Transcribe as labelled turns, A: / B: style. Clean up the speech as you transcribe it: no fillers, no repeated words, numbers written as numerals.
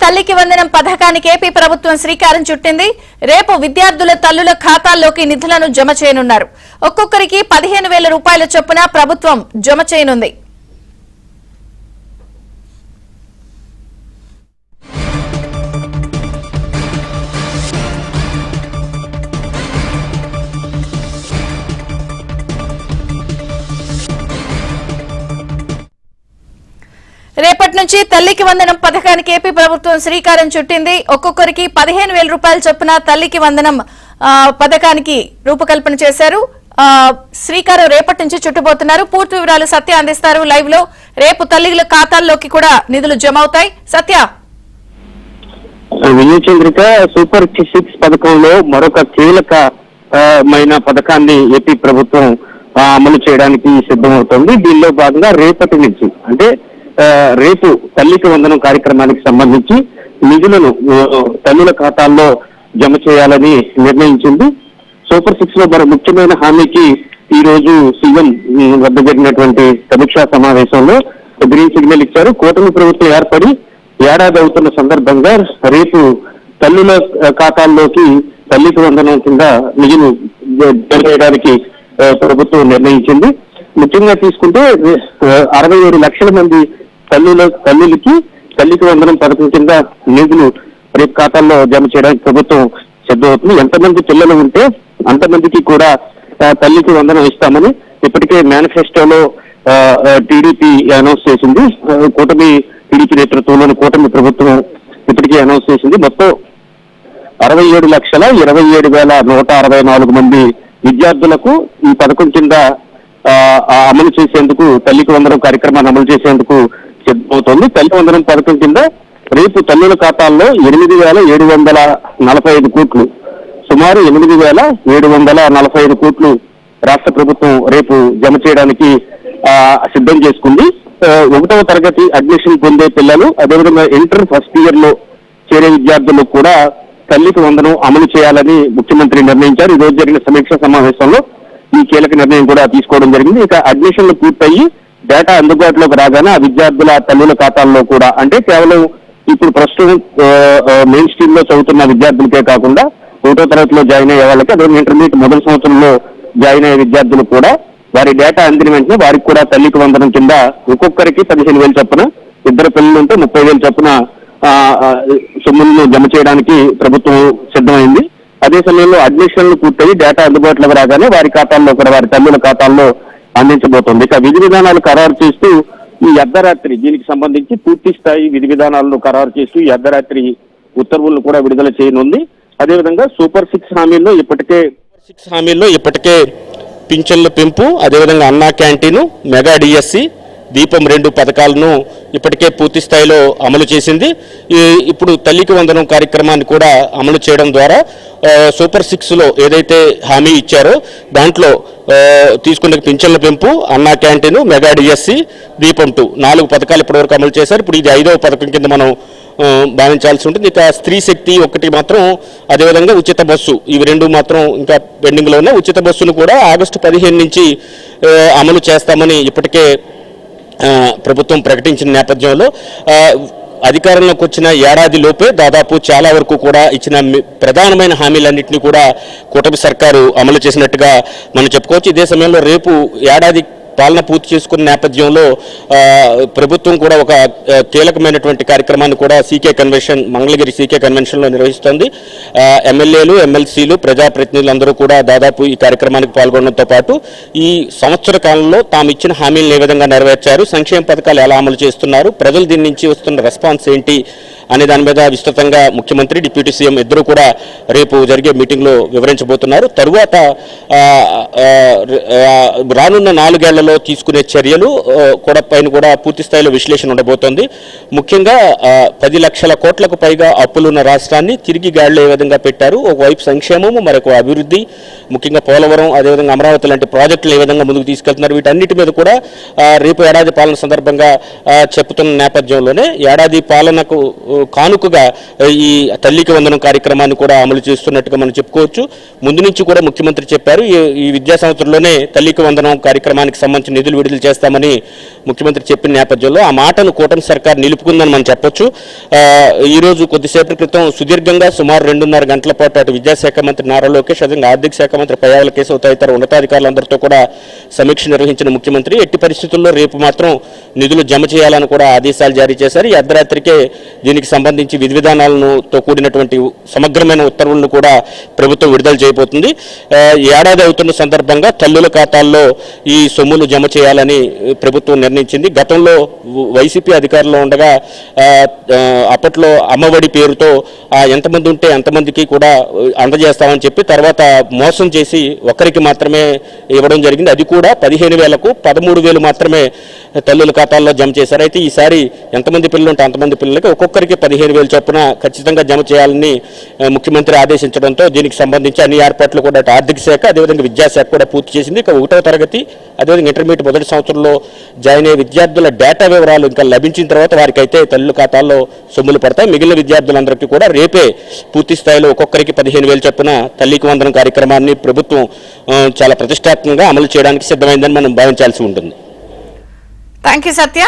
A: తల్లికి వందనం పథకానికి ఏపీ ప్రభుత్వం శ్రీకారం చుట్టింది. రేపు విద్యార్థుల తల్లుల ఖాతాల్లోకి నిధులను జమ చేయనున్నారు. ఒక్కొక్కరికి 15,000 రూపాయల చొప్పున ప్రభుత్వం జమ చేయనుంది. రేపటి నుంచి తల్లికి వందనం పథకానికి ఏపీ ప్రభుత్వం శ్రీకారం చుట్టింది. ఒక్కొక్కరికి 15,000 రూపాయల చొప్పున తల్లికి వందనం పథకానికి రూపకల్పన చేశారు. శ్రీకారం రేపటి నుంచి చుట్టబోతున్నారు. పూర్తి వివరాలు సత్య అందిస్తారు లైవ్ లో. రేపు తల్లిల ఖాతాల్లోకి కూడా నిధులు జమ అవుతాయి. సత్య,
B: విజయచంద్రిక సూపర్ 6 పథకంలో మరొక కీలకమైన పథకాన్ని ఏపీ ప్రభుత్వం అమలు చేయడానికి సిద్ధమవుతోంది. దీనిలో భాగంగా రేపటి నుంచి అంటే రేపు తల్లికి వందనం కార్యక్రమానికి సంబంధించి నిధులను తల్లుల ఖాతాల్లో జమ చేయాలని నిర్ణయించింది. సూపర్ 6 లో మరో ముఖ్యమైన హామీకి ఈ రోజు సీఎం వద్ద జరిగినటువంటి సమీక్షా సమావేశంలో గ్రీన్ సిగ్నల్ ఇచ్చారు. కూటమి ప్రభుత్వం ఏర్పడి ఏడాది అవుతున్న సందర్భంగా రేపు తల్లుల ఖాతాల్లోకి తల్లికి వందనం కింద నిధులు జమ చేయడానికి ప్రభుత్వం నిర్ణయించింది. ముఖ్యంగా తీసుకుంటే 67 లక్షల మంది తల్లులకి తల్లికి వందనం పథకం కింద నిధులు రేపు ఖాతాల్లో జమ చేయడానికి ప్రభుత్వం సిద్ధమవుతుంది. ఎంతమంది పిల్లలు ఉంటే అంతమందికి కూడా తల్లికి వందనం ఇస్తామని ఇప్పటికే మేనిఫెస్టోలో టీడీపీ అనౌన్స్ చేసింది. టీడీపీ నేతృత్వంలోని కూటమి ప్రభుత్వం ఇప్పటికే అనౌన్స్ చేసింది. మొత్తం 67,27,164 మంది విద్యార్థులకు ఈ పథకం కింద అమలు చేసేందుకు తల్లికి వందనం కార్యక్రమాన్ని అమలు చేసేందుకు సిద్ధమవుతోంది. తల్లి వందనం పథకం కింద రేపు తల్లుల ఖాతాల్లో 8,745 కోట్లు, సుమారు 8,745 కోట్లు రాష్ట్ర ప్రభుత్వం రేపు జమ చేయడానికి సిద్ధం చేసుకుంది. 1వ తరగతి అడ్మిషన్ పొందే పిల్లలు, అదేవిధంగా ఇంటర్ ఫస్ట్ ఇయర్ లో చేరే విద్యార్థులకు కూడా తల్లికి వందనం అమలు చేయాలని ముఖ్యమంత్రి నిర్ణయించారు. ఈ రోజు జరిగిన సమీక్షా సమావేశంలో ఈ కీలక నిర్ణయం కూడా తీసుకోవడం జరిగింది. ఇక అడ్మిషన్లు పూర్తయి డేటా అందుబాటులోకి రాగానే ఆ విద్యార్థుల తల్లుల ఖాతాల్లో కూడా, అంటే కేవలం ఇప్పుడు ప్రస్తుతం మెయిన్ స్ట్రీమ్ లో చదువుతున్న విద్యార్థులకే కాకుండా 1వ తరగతిలో జాయిన్ అయ్యే వాళ్ళకి, అదే ఇంటర్మీడియట్ మొదటి సంవత్సరంలో జాయిన్ అయ్యే విద్యార్థులు కూడా వారి డేటా అందిన వెంటనే వారికి కూడా తల్లికి వందనం కింద ఒక్కొక్కరికి 15,000 చొప్పున, ఇద్దరు పిల్లలు ఉంటే 30,000 చొప్పున సొమ్ములను జమ చేయడానికి ప్రభుత్వం సిద్ధమైంది. అదే సమయంలో అడ్మిషన్లు పూర్తయి డేటా అందుబాటులోకి రాగానే వారి ఖాతాల్లో కూడా వారి తల్లుల ఖాతాల్లో అందించబోతోంది. ఇక విధి విధానాలు ఖరారు చేస్తూ ఈ అర్ధరాత్రి దీనికి సంబంధించి పూర్తి స్థాయి విధి విధానాలను ఖరారు చేస్తూ ఈ అర్ధరాత్రి ఉత్తర్వులను కూడా విడుదల చేయనుంది. అదేవిధంగా సూపర్ 6 హామీల్లో ఇప్పటికే పింఛన్ల పెంపు, అదేవిధంగా అన్నా క్యాంటీను, మెగా డిఎస్సి, దీపం 2 పథకాలను ఇప్పటికే పూర్తి స్థాయిలో అమలు చేసింది. ఇప్పుడు తల్లికి వందనం కార్యక్రమాన్ని కూడా అమలు చేయడం ద్వారా సూపర్ 6లో ఏదైతే హామీ ఇచ్చారో దాంట్లో తీసుకున్న పింఛన్ల పెంపు, అన్నా క్యాంటీను, మెగా డిఎస్సి, దీపం 2 4 పథకాలు ఇప్పటివరకు అమలు చేశారు. ఇప్పుడు ఇది 5వ పథకం కింద మనం భావించాల్సి ఉంటుంది. ఇక స్త్రీ శక్తి 1 మాత్రం, అదేవిధంగా ఉచిత బస్సు, ఇవి 2 మాత్రం ఇంకా పెండింగ్లో ఉన్నాయి. ఉచిత బస్సును కూడా ఆగస్టు 15 నుంచి అమలు చేస్తామని ఇప్పటికే ప్రభుత్వం ప్రకటించిన నేపథ్యంలో అధికారంలోకి వచ్చిన ఏడాది లోపే దాదాపు చాలా వరకు కూడా ఇచ్చిన ప్రధానమైన హామీలన్నింటినీ కూడా కూటమి సర్కారు అమలు చేసినట్టుగా మనం చెప్పుకోవచ్చు. ఇదే సమయంలో రేపు ఏడాది పాలన పూర్తి చేసుకున్న నేపథ్యంలో ప్రభుత్వం కూడా ఒక కీలకమైనటువంటి కార్యక్రమాన్ని కూడా మంగళగిరి సీకే కన్వెన్షన్లో నిర్వహిస్తోంది. ఎమ్మెల్యేలు, ఎమ్మెల్సీలు, ప్రజాప్రతినిధులందరూ కూడా దాదాపు ఈ కార్యక్రమానికి పాల్గొనడంతో పాటు ఈ సంవత్సర కాలంలో తాము ఇచ్చిన హామీలను ఏ విధంగా నెరవేర్చారు, సంక్షేమ పథకాలు ఎలా అమలు చేస్తున్నారు, ప్రజలు దీని నుంచి వస్తున్న రెస్పాన్స్ ఏంటి అనే దాని మీద విస్తృతంగా ముఖ్యమంత్రి, డిప్యూటీ సీఎం ఇద్దరు కూడా రేపు జరిగే మీటింగ్లో వివరించబోతున్నారు. తరువాత రానున్న 4 ఏళ్లలో తీసుకునే చర్యలు పైన కూడా పూర్తి స్థాయిలో విశ్లేషణ ఉండబోతోంది. ముఖ్యంగా 10 లక్షల కోట్లకు పైగా అప్పులున్న రాష్ట్రాన్ని తిరిగి గాడిలో ఏ విధంగా పెట్టారు, ఒకవైపు సంక్షేమము, మరొక అభివృద్ధి, ముఖ్యంగా పోలవరం, అదేవిధంగా అమరావతి లాంటి ప్రాజెక్టులు ఏ విధంగా ముందుకు తీసుకెళ్తున్నారు, వీటన్నిటి మీద కూడా రేపు ఏడాది పాలన సందర్భంగా చెప్తున్న నేపథ్యంలోనే ఏడాది పాలనకు కానుకగా ఈ తల్లికి వందనం కార్యక్రమాన్ని కూడా అమలు చేస్తున్నట్టుగా మనం చెప్పుకోవచ్చు. ముందు నుంచి కూడా ముఖ్యమంత్రి చెప్పారు ఈ విద్యా సంవత్సరంలోనే తల్లికి వందనం కార్యక్రమానికి సంబంధించిన నిధులు విడుదల చేస్తామని
C: ముఖ్యమంత్రి చెప్పిన నేపథ్యంలో ఆ మాటను కూటమి సర్కార్ నిలుపుకుందని మనం చెప్పొచ్చు. ఈరోజు కొద్దిసేపటి క్రితం సుదీర్ఘంగా సుమారు 2.5 గంటల పాటు అటు విద్యాశాఖ మంత్రి నారా లోకేష్, అదేవిధంగా ఆర్థిక శాఖ మంత్రి పయ్యావుల కేశవ్ తదితర ఉన్నతాధికారులందరితో కూడా సమీక్ష నిర్వహించిన ముఖ్యమంత్రి ఎట్టి పరిస్థితుల్లో రేపు మాత్రం నిధులు జమ చేయాలని కూడా ఆదేశాలు జారీ చేశారు. ఈ అర్ధరాత్రికే దీనికి సంబంధించి విధి విధానాలతో కూడినటువంటి సమగ్రమైన ఉత్తర్వులను కూడా ప్రభుత్వం విడుదల చేయబోతుంది. ఏడాది అవుతున్న సందర్భంగా తల్లుల ఖాతాల్లో ఈ సొమ్ములు జమ చేయాలని ప్రభుత్వం నిర్ణయించింది. గతంలో వైసీపీ అధికారంలో ఉండగా అప్పట్లో అమ్మఒడి పేరుతో ఎంతమంది ఉంటే అంతమందికి కూడా అందజేస్తామని చెప్పి తర్వాత మోసం చేసి ఒక్కరికి మాత్రమే ఇవ్వడం జరిగింది. అది కూడా 15,000కు 13,000 మాత్రమే తల్లుల ఖాతాల్లో జమ చేశారు. అయితే ఈసారి ఎంతమంది పిల్లలు ఉంటే అంతమంది పిల్లలకి ఒక్కొక్కరికి 15,000 చొప్పున ఖచ్చితంగా జమ చేయాలని ముఖ్యమంత్రి ఆదేశించడంతో దీనికి సంబంధించి అన్ని ఏర్పాట్లు కూడా ఆర్థిక శాఖ అదేవిధంగా విద్యాశాఖ కూడా పూర్తి చేసింది. ఇక 1వ తరగతి అదేవిధంగా ఇంటర్మీడియట్ మొదటి సంవత్సరంలో జాయిన్ అయ్యే విద్యార్థుల డేటా వివరాలు ఇంకా లభించిన తర్వాత వారికైతే తల్లుల ఖాతాల్లో సొమ్ములు పడతాయి. మిగిలిన విద్యార్థులందరికీ కూడా రేపే పూర్తి స్థాయిలో ఒక్కొక్కరికి 15,000 చొప్పున తల్లికి వందనం కార్యక్రమాన్ని ప్రభుత్వం చాలా ప్రతిష్టాత్మకంగా అమలు చేయడానికి సిద్ధమైందని మనం భావించాల్సి ఉంటుంది.
A: Thank you Satya.